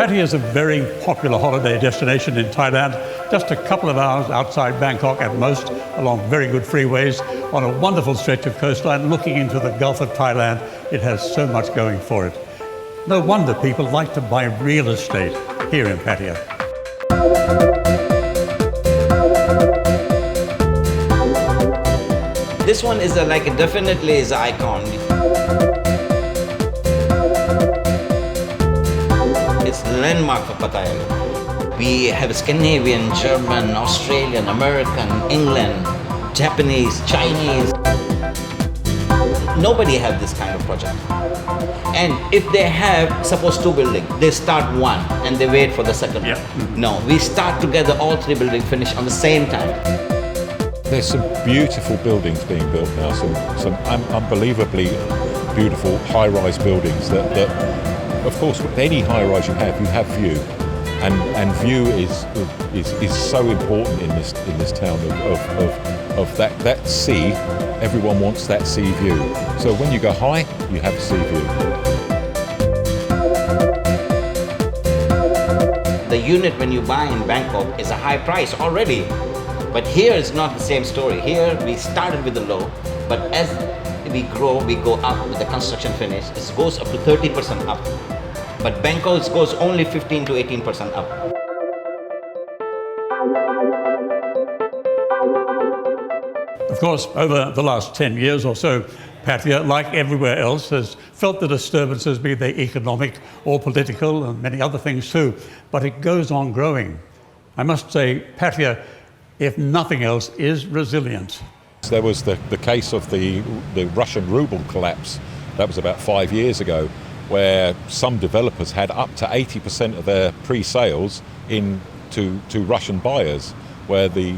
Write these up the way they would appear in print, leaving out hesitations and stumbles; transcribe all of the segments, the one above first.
Pattaya is a very popular holiday destination in Thailand, just a couple of hours outside Bangkok at most, along very good freeways, on a wonderful stretch of coastline looking into the Gulf of Thailand. It has so much going for it. No wonder people like to buy real estate here in Pattaya. This one is definitely is an icon. It's the landmark for Pattaya. We have Scandinavian, German, Australian, American, England, Japanese, Chinese. Nobody have this kind of project. And if they have, suppose 2 buildings, they start one and they wait for the second one. No, we start together, all 3 buildings finish on the same time. There's some beautiful buildings being built now, some unbelievably beautiful high-rise buildings that, of course, with any high-rise you have view, and view is so important in this town of that sea. Everyone wants that sea view. So when you go high, you have a sea view. The unit when you buy in Bangkok is a high price already. But here it's not the same story. Here we started with the low, but as we grow, we go up with the construction finish. It goes up to 30% up. But Bangkok goes only 15 to 18% up. Of course, over the last 10 years or so, Pattaya, like everywhere else, has felt the disturbances, be they economic or political and many other things too, but it goes on growing. I must say, Pattaya, if nothing else, is resilient. There was the case of the Russian ruble collapse. That was about 5 years ago, where some developers had up to 80% of their pre-sales to Russian buyers, where the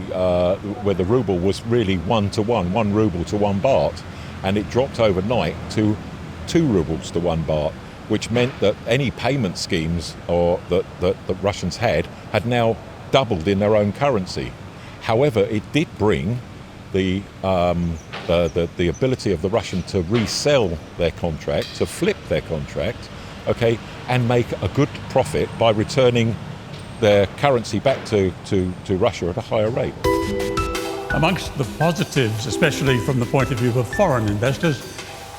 ruble was really 1-to-1, 1 ruble to 1 baht, and it dropped overnight to 2 rubles to 1 baht, which meant that any payment schemes that the Russians had now doubled in their own currency. However, it did bring the ability of the Russian to resell their contract, to flip their contract, okay, and make a good profit by returning their currency back to Russia at a higher rate. Amongst the positives, especially from the point of view of foreign investors,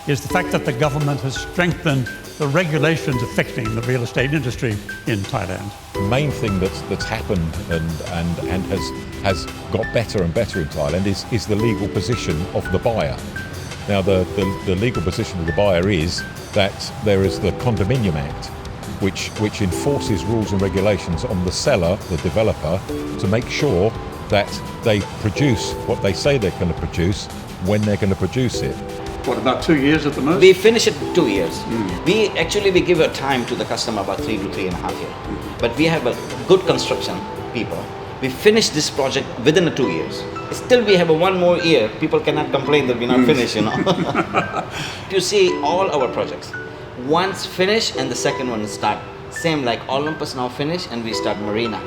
is the fact that the government has strengthened the regulations affecting the real estate industry in Thailand. The main thing that's happened and has got better and better in Thailand is the legal position of the buyer. Now the legal position of the buyer is that there is the Condominium Act, which enforces rules and regulations on the seller, the developer, to make sure that they produce what they say they're going to produce when they're going to produce it. What, about 2 years at the most? We finish it 2 years. We give a time to the customer about 3 to 3.5 years. But we have a good construction people. We finish this project within 2 years. Still we have 1 more year. People cannot complain that we're not finished, You see all our projects. One's finished and the second one start. Same like Olympus now finished and we start Marina.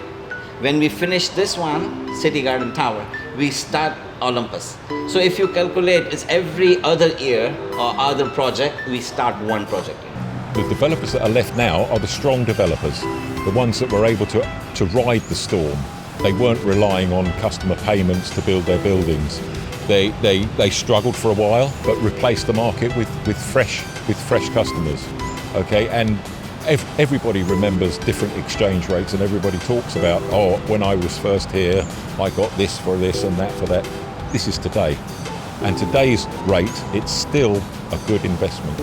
When we finish this one, City Garden Tower, we start Olympus. So if you calculate, it's every other year or other project, we start 1 project. The developers that are left now are the strong developers, the ones that were able to ride the storm. They weren't relying on customer payments to build their buildings. They struggled for a while, but replaced the market with fresh customers. Okay, and everybody remembers different exchange rates, and everybody talks about, oh, when I was first here, I got this for this and that for that. This is today. And today's rate, it's still a good investment.